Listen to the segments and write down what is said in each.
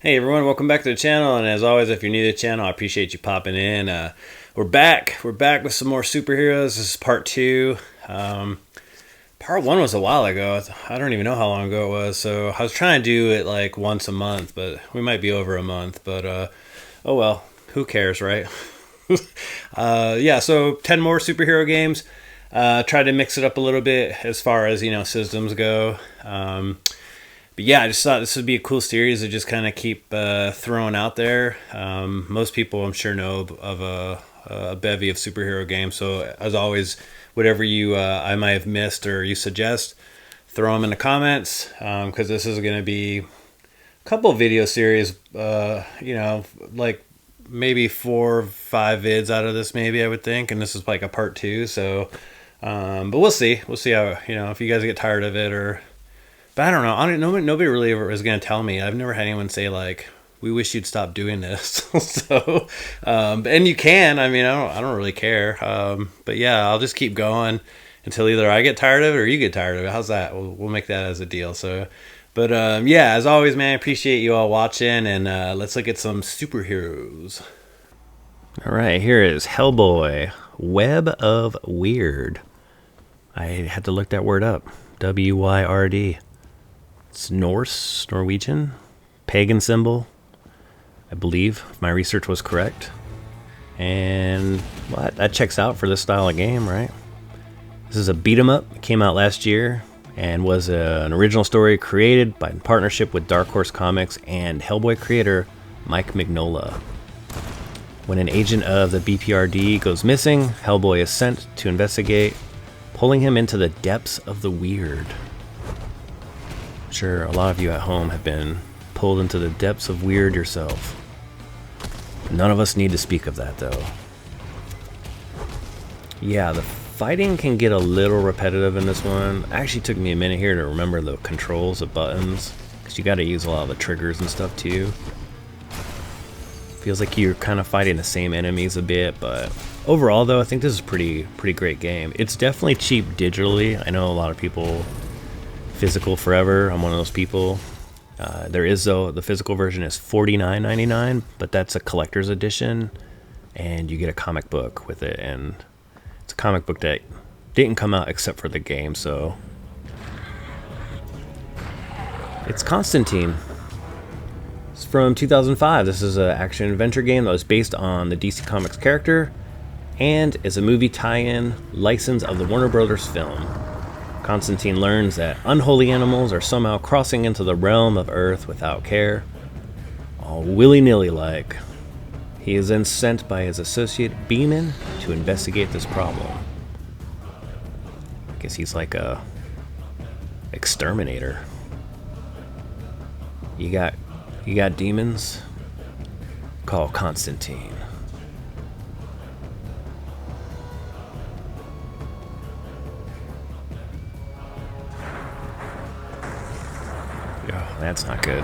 Hey everyone, welcome back to the channel. And as always, if you're new to the channel, I appreciate you popping in. We're back. We're back with some more superheroes. This is part two. Part one was a while ago. I don't even know how long ago it was. So I was trying to do it like once a month, but we might be over a month. But oh well, who cares, right? Yeah. So 10 more superhero games. Tried to mix it up a little bit as far as systems go. But yeah, I just thought this would be a cool series to just kind of keep throwing out there. Most people, I'm sure, know of a bevy of superhero games. So as always, whatever I might have missed or you suggest, throw them in the comments because this is going to be a couple of video series. Like maybe 4 or 5 vids out of this, maybe I would think, and this is like a part two. So, but we'll see. We'll see how if you guys get tired of it or. But I don't know. Nobody really ever was going to tell me. I've never had anyone say like, "We wish you'd stop doing this." So, and you can. I mean, I don't really care. But yeah, I'll just keep going until either I get tired of it or you get tired of it. How's that? We'll make that as a deal. So, but yeah, as always, man, I appreciate you all watching, and let's look at some superheroes. All right, here is Hellboy: Web of Weird. I had to look that word up. WYRD. It's Norwegian, pagan symbol, I believe, if my research was correct. And well, that checks out for this style of game, right? This is a beat 'em up. It came out last year and was an original story created in partnership with Dark Horse Comics and Hellboy creator Mike Mignola. When an agent of the BPRD goes missing, Hellboy is sent to investigate, pulling him into the depths of the weird. Sure, a lot of you at home have been pulled into the depths of weird yourself. None of us need to speak of that, though. Yeah, the fighting can get a little repetitive in this one. It actually took me a minute here to remember the controls of buttons, because you got to use a lot of the triggers and stuff too. Feels like you're kind of fighting the same enemies a bit, but overall, though, I think this is a pretty great game. It's definitely cheap digitally. I know a lot of people physical forever. I'm one of those people. There is, though, the physical version is $49.99, but that's a collector's edition, and you get a comic book with it, and it's a comic book that didn't come out except for the game, so it's Constantine. It's from 2005. This is an action-adventure game that was based on the DC Comics character and is a movie tie-in license of the Warner Brothers film. Constantine learns that unholy animals are somehow crossing into the realm of Earth without care, all willy-nilly like. He is then sent by his associate Beeman to investigate this problem. I guess he's like a exterminator. You got demons? Call Constantine. Oh, that's not good.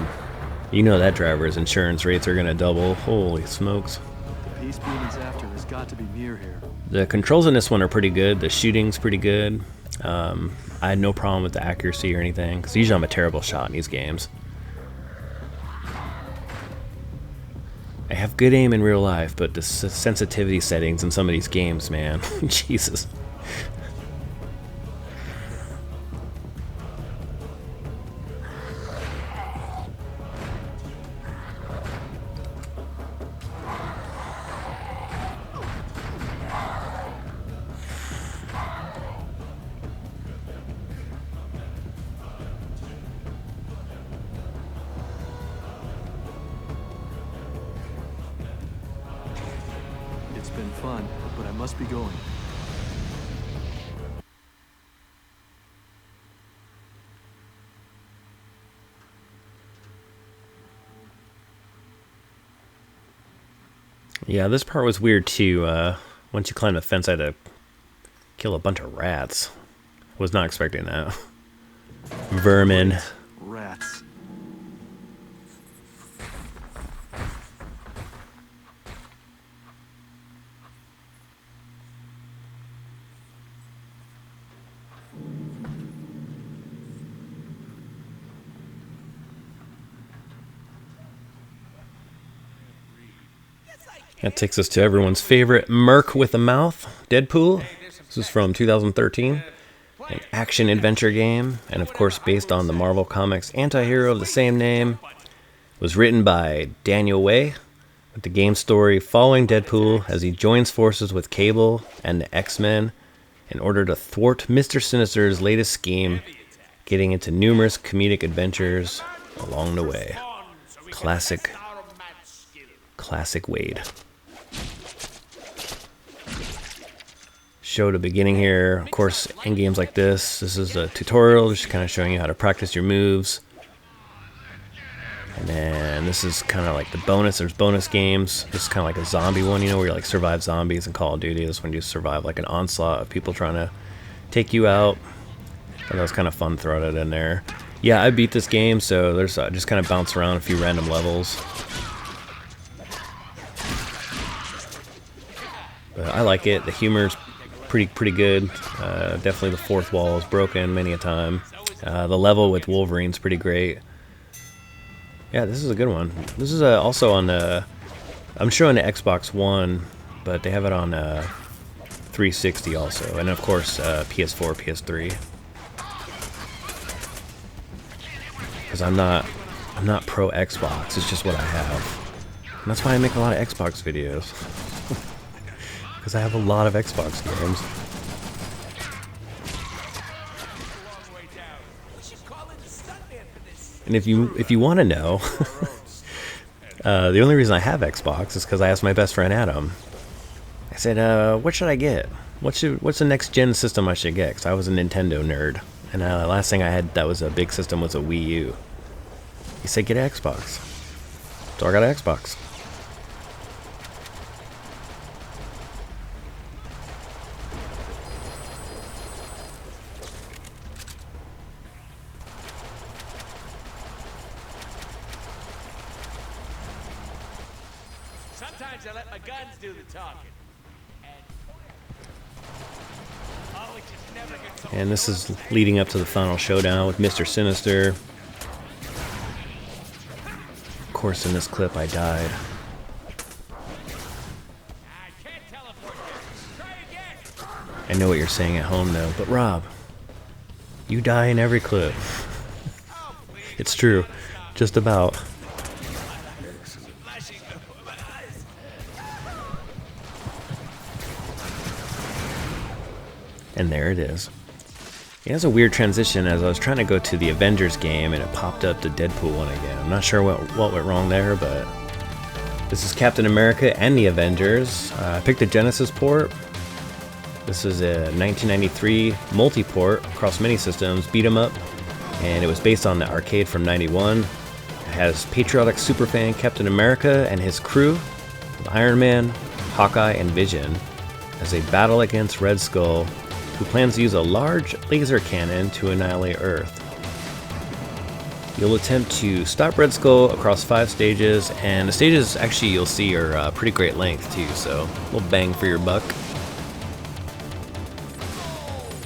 You know that driver's insurance rates are gonna double. Holy smokes. The piece Beeman's after has got to be near here. The controls in this one are pretty good. The shooting's pretty good. I had no problem with the accuracy or anything, because usually I'm a terrible shot in these games. I have good aim in real life, but the sensitivity settings in some of these games, man. Jesus. It's been fun, but I must be going. Yeah, this part was weird too. Once you climb the fence, I had to kill a bunch of rats. Was not expecting that. Vermin. Rats. That takes us to everyone's favorite Merc with a Mouth, Deadpool. This is from 2013, an action-adventure game, and of course based on the Marvel Comics anti-hero of the same name. It was written by Daniel Way, with the game story following Deadpool as he joins forces with Cable and the X-Men in order to thwart Mr. Sinister's latest scheme, getting into numerous comedic adventures along the way. Classic Wade. Show the beginning here. Of course, in games like this is a tutorial just kind of showing you how to practice your moves. And then this is kind of like the bonus. There's bonus games. This is kind of like a zombie one, where you like survive zombies in Call of Duty. This one you survive like an onslaught of people trying to take you out. So that was kind of fun to throw that in there. Yeah, I beat this game, so there's just kind of bounce around a few random levels. But I like it. The humor's pretty good. Definitely the fourth wall is broken many a time. The level with Wolverine's pretty great. Yeah, this is a good one. This is also on I'm sure on the Xbox One, but they have it on 360 also, and of course PS4, PS3. Because I'm not pro Xbox. It's just what I have, and that's why I make a lot of Xbox videos. Because I have a lot of Xbox games. And if you want to know, the only reason I have Xbox is because I asked my best friend Adam. I said, "What should I get? What's the next gen system I should get?" Because I was a Nintendo nerd, and the last thing I had that was a big system was a Wii U. He said, "Get an Xbox." So I got an Xbox. Sometimes I let my guns do the talking. And this is leading up to the final showdown with Mr. Sinister. Of course, in this clip, I died. I know what you're saying at home, though, but Rob, you die in every clip. It's true, just about. And there it is. It has a weird transition as I was trying to go to the Avengers game and it popped up the Deadpool one again. I'm not sure what went wrong there, but this is Captain America and the Avengers. I picked the Genesis port. This is a 1993 multi-port across many systems, beat 'em up, and it was based on the arcade from '91. It has patriotic superfan Captain America and his crew of Iron Man, Hawkeye, and Vision as they battle against Red Skull, who plans to use a large laser cannon to annihilate Earth. You'll attempt to stop Red Skull across 5 stages, and the stages actually you'll see are pretty great length too, so a little bang for your buck.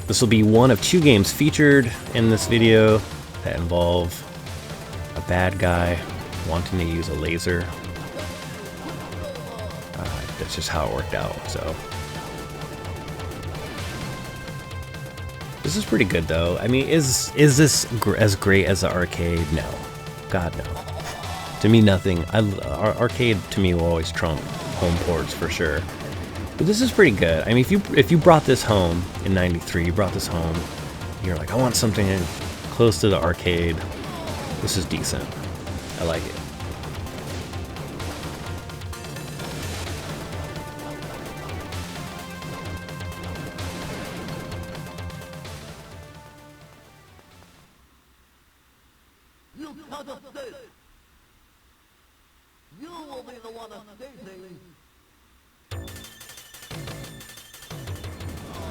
This will be one of 2 games featured in this video that involve a bad guy wanting to use a laser. That's just how it worked out, so. This is pretty good though. I mean, is this as great as the arcade? No. God, no. To me, nothing. Arcade to me will always trump home ports for sure. But this is pretty good. I mean, if you brought this home in '93, you brought this home, you're like, I want something close to the arcade. This is decent. I like it. You cut a stick. You will be the one escaping.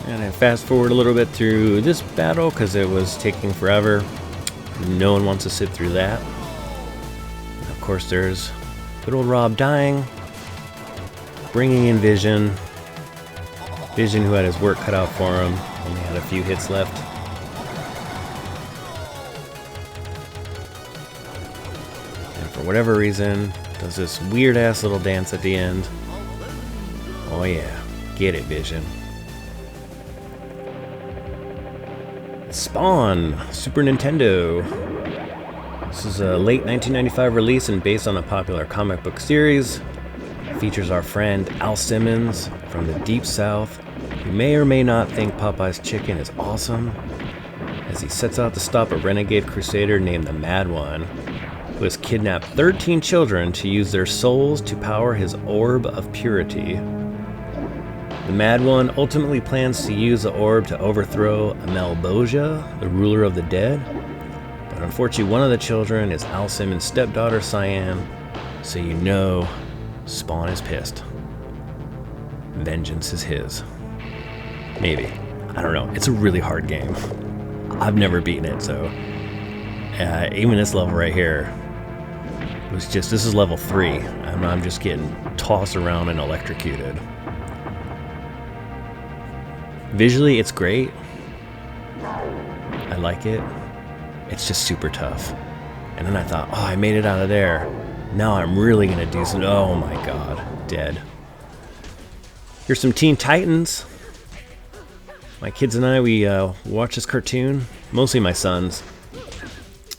And I fast forward a little bit through this battle because it was taking forever. No one wants to sit through that. And of course, there's good old Rob dying, bringing in Vision. Vision, who had his work cut out for him, only had a few hits left. And for for whatever reason, does this weird ass little dance at the end. Oh yeah, get it, Vision. Spawn, Super Nintendo. This is a late 1995 release and based on a popular comic book series. It features our friend Al Simmons from the Deep South, who may or may not think Popeye's Chicken is awesome, as he sets out to stop a renegade crusader named the Mad One, who has kidnapped 13 children to use their souls to power his Orb of Purity. The Mad One ultimately plans to use the orb to overthrow Amalbosia, the ruler of the dead, but unfortunately one of the children is Al Simmons' stepdaughter Cyan, so you know Spawn is pissed. Vengeance is his. Maybe. I don't know. It's a really hard game. I've never beaten it, so even this level right here was just, this is level 3. I'm just getting tossed around and electrocuted. Visually, it's great. I like it. It's just super tough. And then I thought, oh, I made it out of there. Now I'm really gonna do some, oh my god, dead. Here's some Teen Titans. My kids and I, we watch this cartoon, mostly my sons.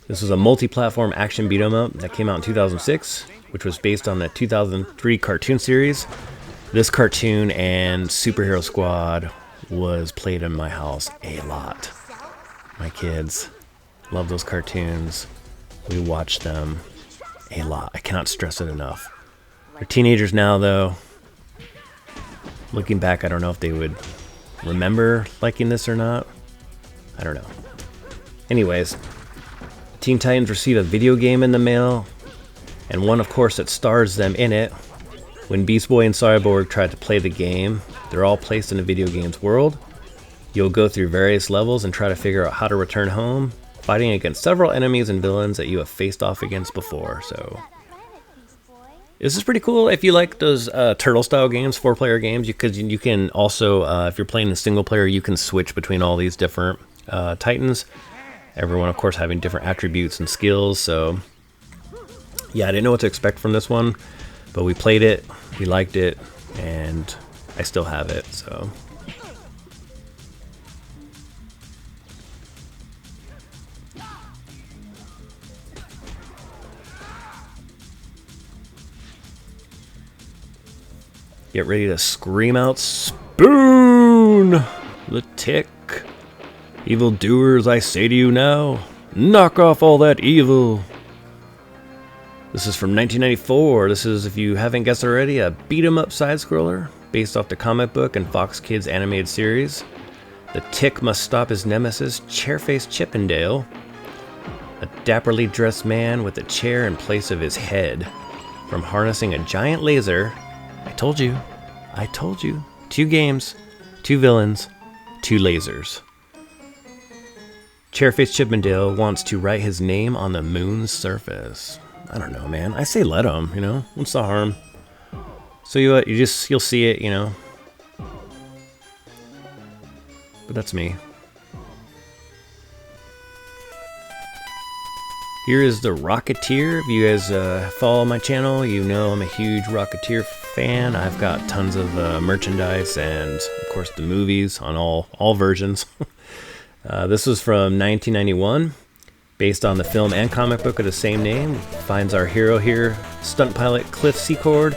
This was a multi-platform action beat 'em up that came out in 2006, which was based on the 2003 cartoon series. This cartoon and Superhero Squad was played in my house a lot. My kids love those cartoons. We watch them a lot. I cannot stress it enough. They're teenagers now, though. Looking back, I don't know if they would remember liking this or not. I don't know. Anyways, Teen Titans receive a video game in the mail, and one, of course, that stars them in it. When Beast Boy and Cyborg try to play the game, they're all placed in a video game's world. You'll go through various levels and try to figure out how to return home, fighting against several enemies and villains that you have faced off against before. So this is pretty cool if you like those turtle-style games, 4-player games. You can also, if you're playing the single player, you can switch between all these different Titans. Everyone, of course, having different attributes and skills. So yeah, I didn't know what to expect from this one, but we played it, we liked it, and I still have it, so. Get ready to scream out, "Spoon! The Tick! Evil doers, I say to you now, knock off all that evil!" This is from 1994. This is, if you haven't guessed already, a beat-em-up side-scroller based off the comic book and Fox Kids animated series. The Tick must stop his nemesis, Chairface Chippendale, a dapperly dressed man with a chair in place of his head, from harnessing a giant laser. I told you. 2 games, 2 villains, 2 lasers. Chairface Chippendale wants to write his name on the moon's surface. I don't know, man. I say let him, you know? What's the harm? So you'll see it, you know? But that's me. Here is the Rocketeer. If you guys follow my channel, you know I'm a huge Rocketeer fan. I've got tons of merchandise and, of course, the movies on all versions. This was from 1991, based on the film and comic book of the same name. Finds our hero here, stunt pilot Cliff Secord.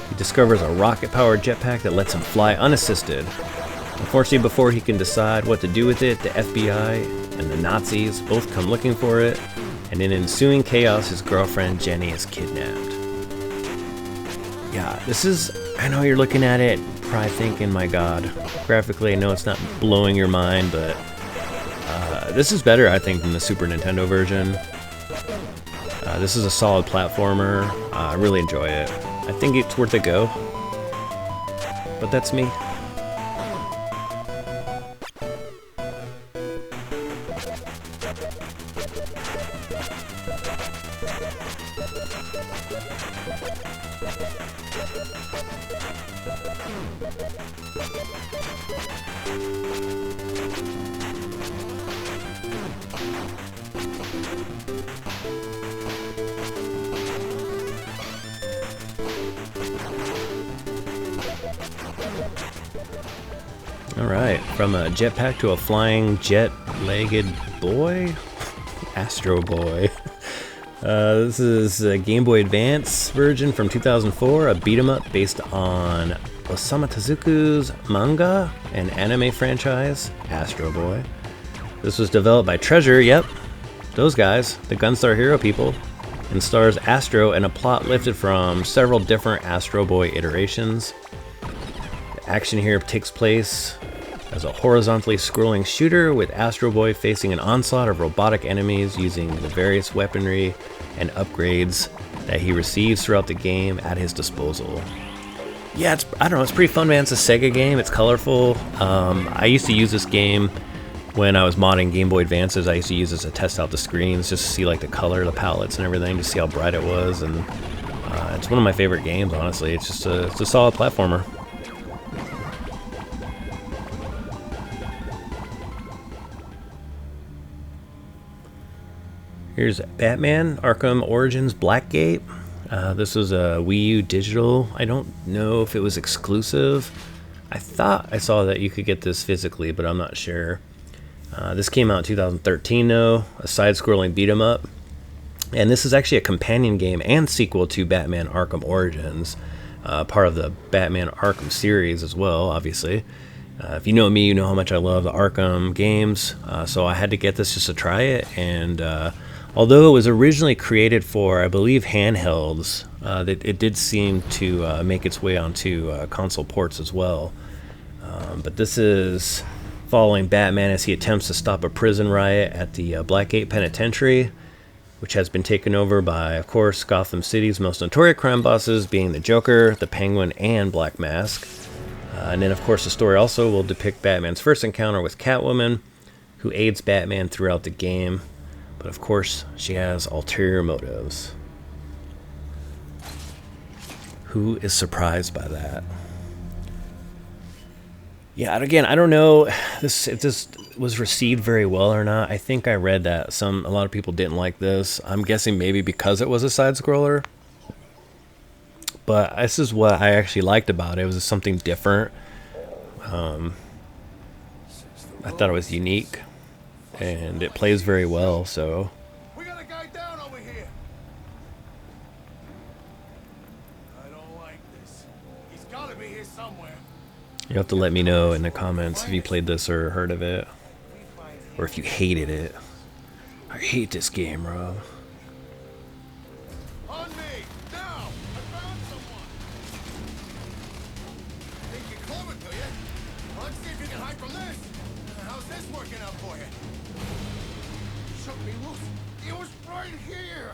He discovers a rocket-powered jetpack that lets him fly unassisted. Unfortunately, before he can decide what to do with it, the FBI and the Nazis both come looking for it, and in ensuing chaos, his girlfriend Jenny is kidnapped. Yeah, this is, I know you're looking at it, probably thinking, my god, graphically I know it's not blowing your mind, but this is better, I think, than the Super Nintendo version. This is a solid platformer. I really enjoy it. I think it's worth a go. But that's me. Alright, from a jetpack to a flying jet-legged boy? Astro Boy. This is a Game Boy Advance version from 2004, a beat-em-up based on Osamu Tezuka's manga and anime franchise, Astro Boy. This was developed by Treasure, yep, those guys, the Gunstar Hero people, and stars Astro and a plot lifted from several different Astro Boy iterations. The action here takes place as a horizontally scrolling shooter with Astro Boy facing an onslaught of robotic enemies using the various weaponry and upgrades that he receives throughout the game at his disposal. Yeah, I don't know, it's pretty fun, man. It's a Sega game, it's colorful. I used to use this game when I was modding Game Boy Advances. I used to use this to test out the screens, just to see like the color, the palettes and everything, to see how bright it was. And it's one of my favorite games, honestly. It's just it's a solid platformer. Here's Batman Arkham Origins Blackgate. This was a Wii U digital. I don't know if it was exclusive. I thought I saw that you could get this physically, but I'm not sure. This came out in 2013 though, a side-scrolling beat-em-up. And this is actually a companion game and sequel to Batman Arkham Origins, part of the Batman Arkham series as well, obviously. If you know me, you know how much I love the Arkham games, so I had to get this just to try it. And although it was originally created for, I believe, handhelds, it did seem to make its way onto console ports as well. But this is following Batman as he attempts to stop a prison riot at the Blackgate Penitentiary, which has been taken over by, of course, Gotham City's most notorious crime bosses, being the Joker, the Penguin, and Black Mask. And then, of course, the story also will depict Batman's first encounter with Catwoman, who aids Batman throughout the game. But, of course, she has ulterior motives. Who is surprised by that? Yeah, and again, I don't know if this was received very well or not. I think I read that a lot of people didn't like this. I'm guessing maybe because it was a side-scroller. But this is what I actually liked about it. It was something different. I thought it was unique, and it plays very well. So We got a guy down over here. I don't like this. He's gotta be here somewhere. you have to let me know in the comments if you played this or heard of it, or if you hated it. I hate this game, Rob. On me! Now! I found someone! Think you're clever, do you? Well, let's see if you can hide from this. How's this working out for you? Shook me loose. It was right here.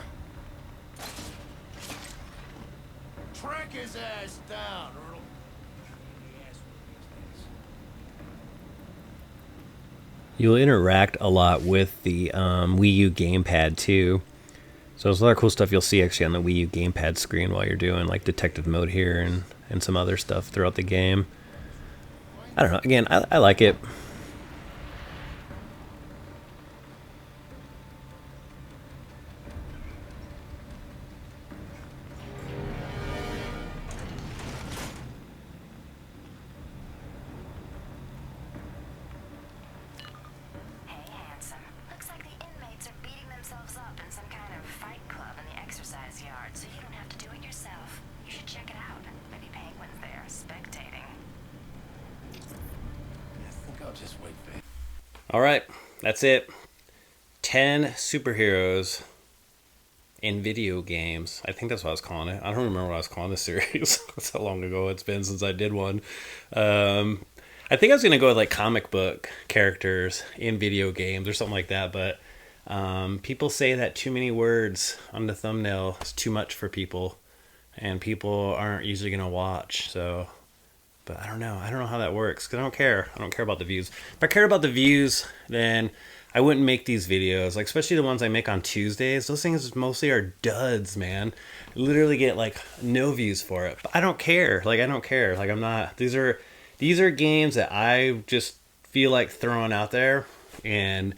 Track his ass down, or it'll... You'll interact a lot with the Wii U gamepad too. So there's a lot of cool stuff you'll see actually on the Wii U gamepad screen while you're doing like detective mode here and some other stuff throughout the game. I don't know. Again, I like it. Hey, handsome. Looks like the inmates are beating themselves up in some kind of fight club in the exercise yard, so you don't have to do it yourself. You should check it out. Maybe Penguin's there, spectating. I think I'll just wait for... All right, that's it. 10 superheroes in video games. I think that's what I was calling it. I don't remember what I was calling this series. That's how long ago it's been since I did one. I think I was going to go with like comic book characters in video games or something like that, but people say that too many words on the thumbnail is too much for people, and people aren't usually going to watch. So, but I don't know how that works, because I don't care about the views. If I cared about the views, then I wouldn't make these videos, like especially the ones I make on Tuesdays. Those things mostly are duds, man. I literally get like no views for it, but I don't care. Like I'm not. These are games that I just feel like throwing out there, and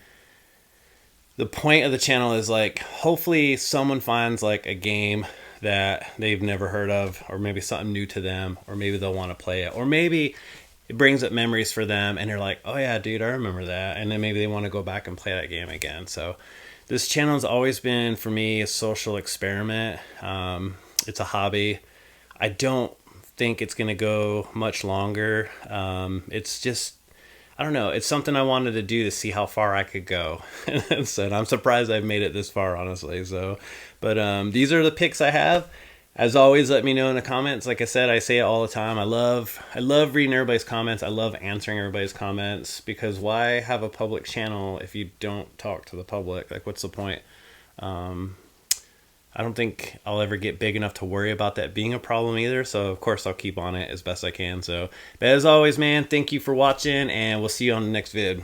the point of the channel is like hopefully someone finds like a game that they've never heard of, or maybe something new to them, or maybe they'll want to play it, or maybe it brings up memories for them and they're like, oh yeah, dude, I remember that. And then maybe they want to go back and play that game again. So this channel has always been, for me, a social experiment. It's a hobby. I don't think it's going to go much longer. It's just, I don't know. It's something I wanted to do to see how far I could go. And I'm surprised I've made it this far, honestly. So, but these are the picks I have. As always, let me know in the comments. Like I said, I say it all the time. I love reading everybody's comments. I love answering everybody's comments, because why have a public channel if you don't talk to the public? Like, what's the point? I don't think I'll ever get big enough to worry about that being a problem either. So, of course, I'll keep on it as best I can. So, but as always, man, thank you for watching, and we'll see you on the next vid.